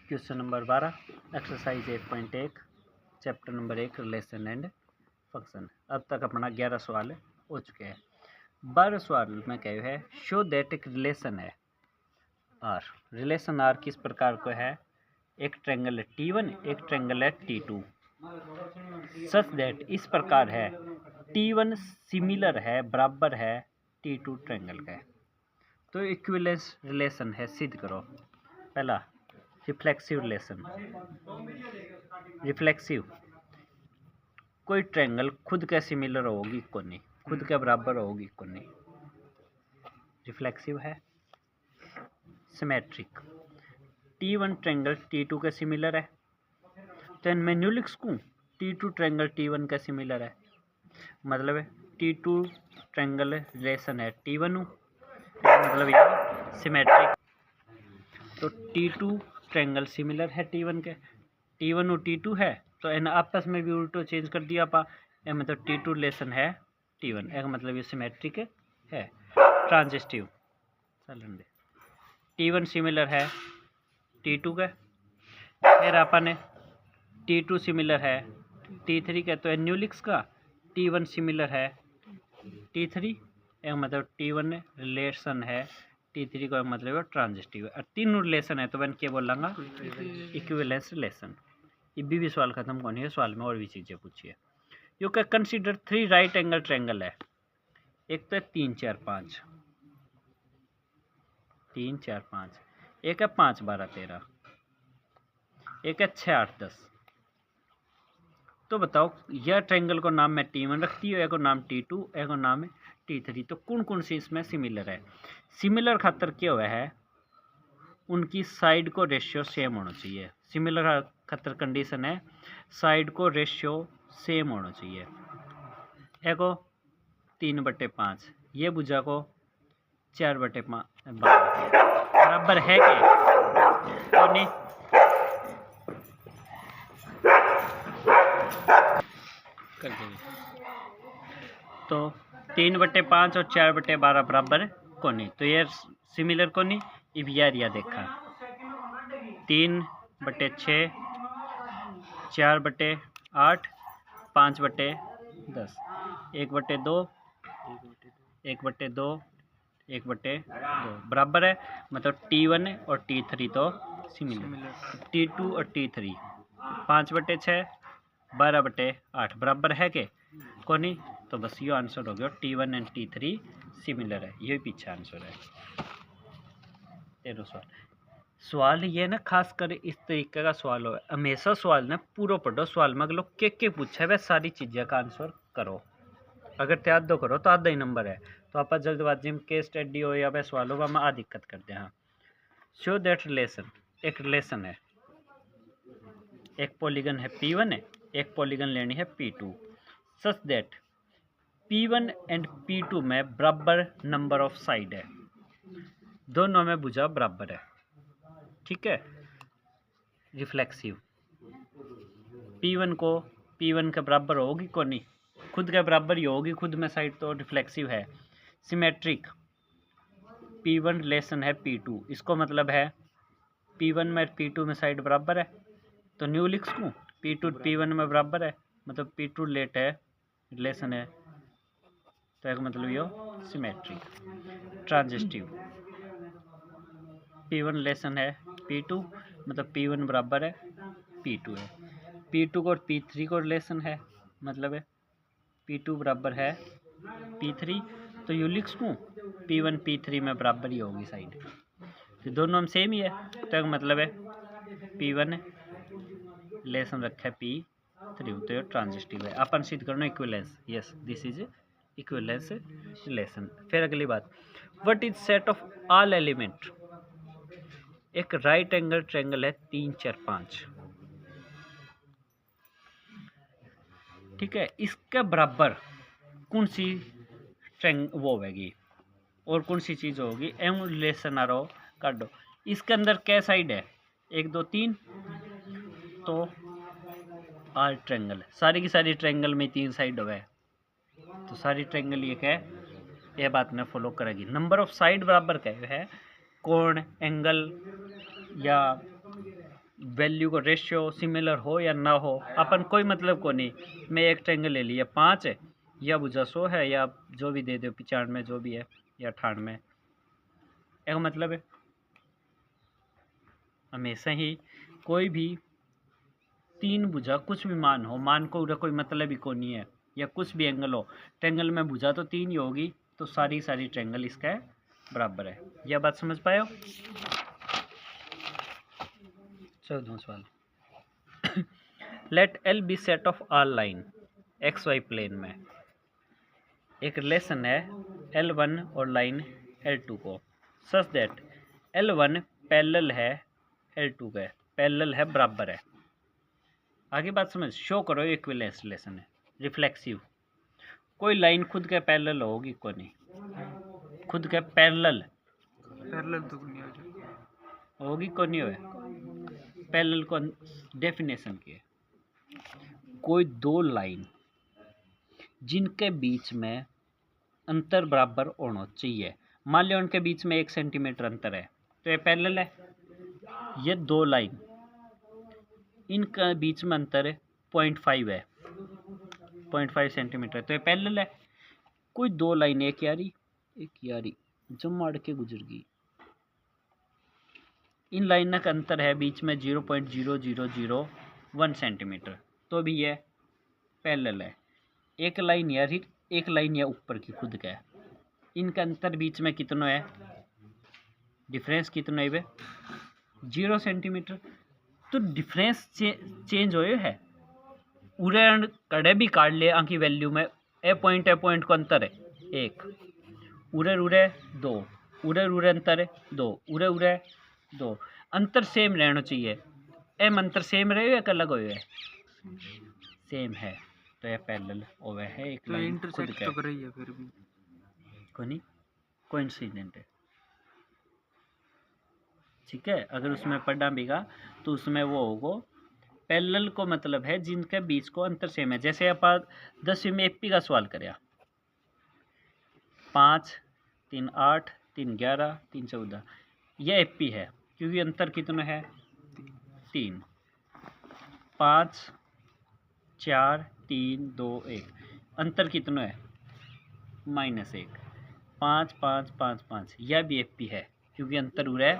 Question number 12 exercise 8.1 chapter number 1 relation and function. अब तक अपना 11 सवाल हो चुके हैं। 12 सवाल में क्या है, शो दैट एक रिलेशन है आर। रिलेशन आर किस प्रकार का है? एक ट्रायंगल है T1, एक ट्रायंगल है T2। सच दैट इस प्रकार है T1 सिमिलर है, बराबर है T2 ट्रायंगल का है। तो इक्विवेलेंस रिलेशन है, सिद्ध करो। पहला रिफ्लेक्सिव रिलेशन। रिफ्लेक्सिव, कोई ट्रायंगल खुद के सिमिलर होगी को नहीं, खुद के बराबर होगी को नहीं, रिफ्लेक्सिव है। सिमेट्रिक, T1 ट्रायंगल T2 के सिमिलर है, तो मैं न्यू लिख सकूँ T2 ट्रायंगल T1 के सिमिलर है, मतलब है T2 ट्रायंगल रिलेशन है T1, मतलब ये सिमेट्रिक। तो T2 ट्रायंगल सिमिलर है T1 के, T1 और T2 है, तो इन आपस में भी उल्टो चेंज कर दिया पा, मतलब T2 रिलेशन है T1, एक मतलब ये सिमेट्रिक है। ट्रांजिस्टिव, चलन दे T1 सिमिलर है T2 के, फिर अपन T2 सिमिलर है T3 के, तो न्यूलिक्स का T1 सिमिलर है T3, एक मतलब T1 रिलेशन है T3 का, मतलब ट्रांजिस्टिव है। और तीनों रिलेशन है तो मैं क्या बोलांगा, इक्विवेलेंस रिलेशन। ये भी सवाल खत्म होने है, सवाल में और भी चीज़ें पूछिए। You can consider 3 right angle triangle है। एक तो 3 4 5, 3 4 5, एक है 5 12 13, एक है 6 8 10। तो बताओ यह ट्रायंगल को नाम मैं T1 रखती हूँ, एक को नाम T2, एक को नाम है T3। तो कौन कौन सी इसमें सिमिलर है? सिमिलर खातर क्या हुआ है, उनकी साइड को रेशियो सेम होना चाहिए। सिमिलर खातर कंडीशन है साइड को रेशियो सेम होना चाहिए। एको 3/5, ये भुजा को 4/5 बराबर है क्या? तो नहीं, कर देंगे। तो 3/5 और 4/12 बराबर को नहीं, तो ये सिमिलर को नहीं। अब यार देखा 3/6, 4/8, 5/10, 1/2, 1/2, 1/2 बराबर है, मतलब T1 और T3 तो सिमिलर। T2 और T3 5/6, 12/8 बराबर है के को नहीं, तो बस ये आंसर हो गया T1 एंड T3 सिमिलर है, ये पीछे आंसर है। तेरह सवाल ये ना खास कर इस तरीके का सवाल हो, हमेशा सवाल ना पूरा पढ़ो, सवाल में अगलो के पूछा है वह सारी चीज़ें का आंसर करो। अगर त्याग दो करो तो आधा ही नंबर है। तो आप जल्दबाजी में केस स्टडी हो या वह सवाल हो, में आ दिक्कत करते हैं। शो दैट रिलेशन, एक रिलेशन है, एक पॉलीगन है P1 है, एक पॉलीगन लेनी है P2। Such that P1 and P2 में बराबर नंबर ऑफ साइड है, दोनों में भुजा बराबर है, ठीक है। रिफ्लेक्सिव, P1 को P1 के बराबर होगी को नहीं, खुद के बराबर ही होगी, खुद में साइड, तो रिफ्लेक्सिव है। सिमेट्रिक, P1 रिलेशन है P2, इसको मतलब है P1 में P2 में साइड बराबर है, तो न्यू लिख सकूँ P2 P1 में बराबर है, मतलब P2 रिलेट है, रिलेशन है, तो एक मतलब यो सिमेट्रिक। ट्रांजिस्टिव, P1 रिलेशन है P2, मतलब P1 बराबर है P2 है। P2 को और P3 को रिलेशन है, मतलब है P2 बराबर है P3, तो यू लिख सकूँ P1 P3 में बराबर ही होगी साइड, तो दोनों में सेम ही है, तो एक मतलब है P1 रिलेशन रखा है P3, तो ये ट्रांजिस्टिव है। अपन सिद्ध करना equivalence, yes this is equivalence relation. फिर अगली बात, what is set of all element. एक राइट एंगल ट्रायंगल है 3 4 5, ठीक है। इसके बराबर कौन सी वो होगी और कौन सी चीज़ होगी, एम रिलेशन आ रहा हो कर दो। इसके अंदर क्या साइड है, 1 2 3, तो आर ट्रायंगल, सारी की सारी ट्रायंगल में 3 साइड हो, तो सारी ट्रायंगल ये क्या है, ये बात में फॉलो करेगी। नंबर ऑफ साइड बराबर क्या है, कोण एंगल या वैल्यू को रेशियो सिमिलर हो या ना हो अपन कोई मतलब को नहीं। मैं एक ट्रायंगल ले लिया 5 है या भुजा 100 है या जो भी दे दो 95 जो भी है या 98 एक मतलब है हमेशा ही कोई भी 3 भुजा कुछ भी मान हो, मान को कोई मतलब ही को नहीं है, या कुछ भी एंगल हो, ट्रायंगल में भुजा तो 3 ही होगी, तो सारी ट्रायंगल इसका बराबर है। यह बात समझ पाए हो? 14वां सवाल let L be set of all line X Y plane में। एक रिलेशन है L1 और लाइन L2 को सच दैट L1 पैरेलल है L2 के, पैरेलल है बराबर है। आगे बात समझ, शो करो इक्विवेलेंस रिलेशन है रिफ्लेक्सिव। कोई लाइन खुद के पैरेलल होगी को नहीं, खुद के पैरेलल तो नहीं होगी को नहीं होए। पैरेलल को डेफिनेशन की है, कोई दो लाइन जिनके बीच में अंतर बराबर होना चाहिए। मान लो उनके बीच में 1 सेंटीमीटर अंतर है तो ये पैरेलल है। ये दो लाइन इनका बीच में अंतर है 0.5 है, 0.5 सेंटीमीटर, तो ये पैरेलल है। कोई दो लाइन एक यारी जो मार के गुजर गई, इन लाइन का अंतर है बीच में 0.0001 सेंटीमीटर, तो भी ये पैरेलल है। एक लाइन यारी एक लाइन या ऊपर की खुद का है, इनका अंतर बीच में कितना है, डिफरेंस कितना है 0 सेंटीमीटर। तो डिफरेंस चेंज हो है, उरे कड़े भी काट ले आंकी वैल्यू में ए पॉइंट को अंतर है 1, उरे 2, उरे अंतर है 2, उरे 2, अंतर सेम रहना चाहिए। एम अंतर सेम रहे या अलग हुए है, सेम है, तो यह पैरेलल होवे है। एक तो लाइन खुद इंटरसेक्ट का तो कर रही है फिर भी कोई कोइंसिडेंट है, ठीक है। अगर उसमें पढ़ना बीगा तो उसमें वो होगा पैरेलल को मतलब है जिनके बीच को अंतर सेम है। जैसे आप 10वीं में एपी का सवाल करें 5, 3, 8, 3, 11, 3, 14, यह एपी है क्योंकि अंतर कितना है 3, 5, 4, 3, 2, 1, अंतर कितना है -1, 5, 5, 5, 5, यह भी एपी है क्योंकि अंतर उरे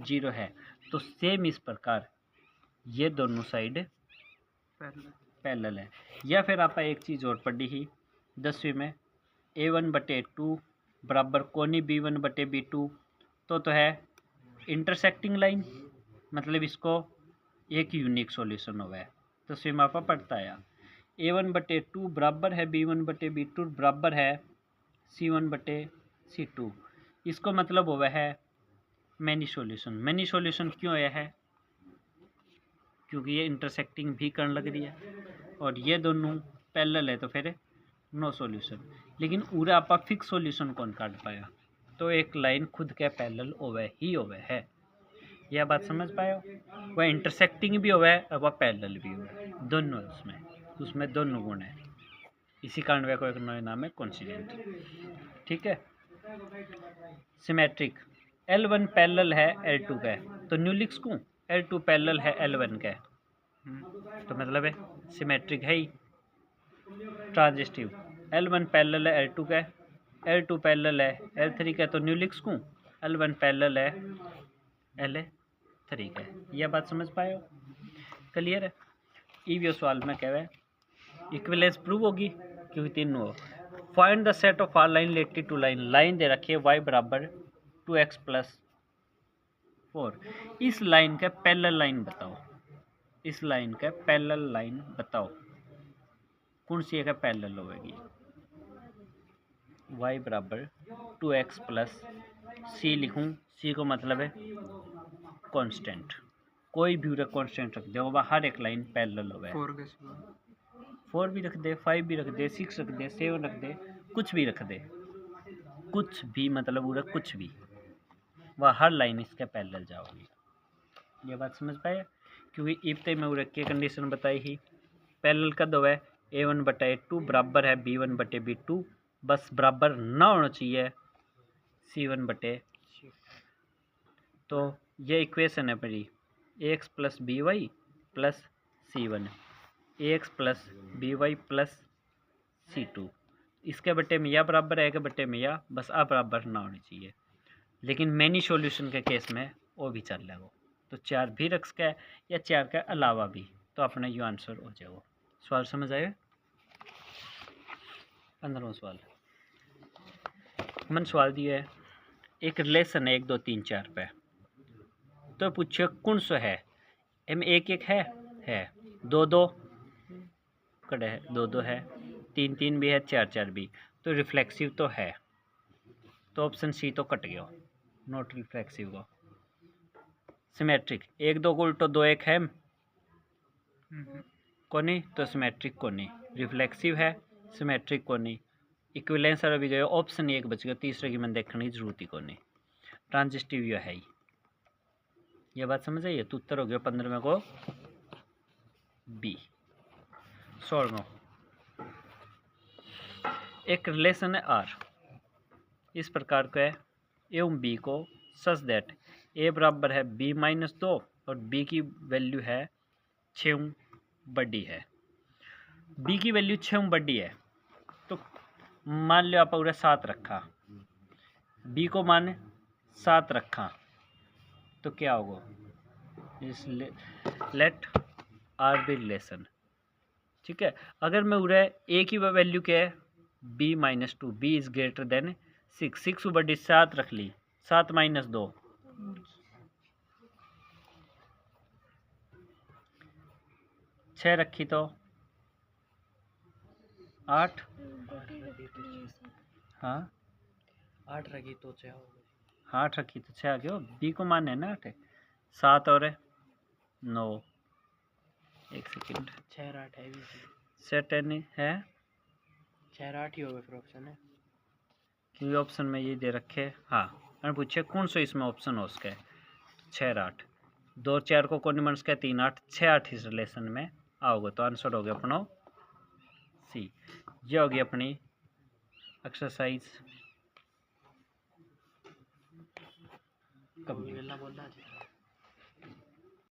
0 है। तो सेम इस प्रकार ये दोनों साइड पैरेलल है। या फिर आप एक चीज़ और पढ़ी ही 10वीं में A1/2 बराबर कोनी B1/B2, तो है इंटरसेक्टिंग लाइन, मतलब इसको एक यूनिक सॉल्यूशन हुआ है। 10वीं में आप पढ़ता है A1/2 बराबर है B1/B2 बराबर है C1/C2, इसको मतलब हुआ है मैनी सॉल्यूशन क्यों आया है, क्योंकि ये इंटरसेक्टिंग भी करने लग रही है और ये दोनों पैरेलल है, तो फिर नो सॉल्यूशन। लेकिन पूरा आपा फिक्स सॉल्यूशन कौन काट पाया, तो एक लाइन खुद के पैरेलल होवे है। यह बात समझ पाए? वह इंटरसेक्टिंग भी होवे और वह पैरेलल भी होवे, दोनों उसमें दोनों गुण है। इसी कारण वह को एक नया नाम है कोइंसिडेंट, ठीक है। सिमेट्रिक L1 पैरेलल है L2 का, तो न्यू लिख सकूँ L2 पैरेलल है L1 का, तो मतलब है सिमेट्रिक है ही। ट्रांजिस्टिव L1 पैरेलल है L2 का, L2 पैरेलल है L3 का, तो न्यू लिख सकूँ L1 पैरेलल है L3 का। यह बात समझ पाए हो? क्लियर है? ईवीओ सवाल में कह रहा है इक्विवेलेंस प्रूव होगी क्योंकि तीनों हो। Find the set of R line related to line दे रखी है y बराबर 2x + 4। इस लाइन का पैरेलल लाइन बताओ, इस लाइन का पैरेलल लाइन बताओ कौन सी है पैरेलल होगी। y बराबर 2x + c लिखूँ, c को मतलब है कांस्टेंट, कोई भी कांस्टेंट रख दो, हर एक लाइन पैरेलल होगा। 4 भी रख दे, 5 भी रख दे, 6 रख दे, 7 रख दे, कुछ भी रख दे, कुछ भी मतलब पूरा कुछ भी, वह हर लाइन इसके पैरेलल जाओगी। ये बात समझ पाए? क्योंकि इतने में उरे की कंडीशन बताई ही, पैरेलल कद हो है A1/A2 बराबर है B1/B2, बस बराबर ना होना चाहिए C1/, तो ये इक्वेशन है मेरी X plus B Y plus C1 X plus B Y plus C2। इसके बटे में या बराबर है कि बटे में या बस आ बराबर ना होनी चाहिए, लेकिन मैनी सॉल्यूशन के केस में वो भी चल रहा वो तो 4 भी रख सका है या 4 का अलावा भी, तो अपना यू आंसर हो जाएगा। सवाल समझ आए? 15वां सवाल मन सवाल दिया है, एक रिलेशन है 1 2 3 4 पे, तो पूछो कौन सा है, एम 1 1 है 2 2 कड़े है 2 2 है 3 3 भी है 4 4 भी, तो रिफ्लेक्सिव तो है, तो ऑप्शन सी तो कट गया, नॉट रिफ्लेक्सिव को। सिमेट्रिक 1 2 को उल्टो 2 1 है कोनी, तो सिमेट्रिक कोनी, रिफ्लेक्सिव है सिमेट्रिक कोनी, इक्विवेलेंस वाला भी गया, ऑप्शन 1 बच गया, तीसरे की मैंने देखने की जरूरत ही कोनी, ट्रांजिस्टिव यह है ही। ये बात समझ आइए, तो उत्तर हो गया 15वें को बी। 16वां एक रिलेशन है आर, इस प्रकार का है एवं बी को सच दैट ए बराबर है बी माइनस 2 और बी की वैल्यू है 6 बड़ी है, बी की वैल्यू 6 बड़ी है, तो मान लो आप पूरा 7 रखा, बी को मान 7 रखा, तो क्या होगा, इस लेट आर बी रिलेशन। ठीक है, अगर मैं उरे ए की वैल्यू क्या है B minus 2, B is greater than 6, 6 बड़ी 7 रख ली, 7 माइनस 2 6 रखी तो 8, हाँ 8 रखी तो 6 हो गई। 8 रखी तो 6 आ गया, बी को मान है ना 8, 7 और 9, एक सेकंड 6 और 8 है भी, सेट एन है 6 और 8 ही होगा फिर ऑप्शन है, क्योंकि ऑप्शन में ये दे रखे, हाँ मैंने पूछे कौन सा इसमें ऑप्शन हो सका है, 6 और 8, 2 4 को कौन बन सका 3 8, 6 8 इस रिलेशन में आओगे, तो आंसर हो गया अपना सी। ये होगी अपनी एक्सरसाइज बोलना बोलना चाहिए।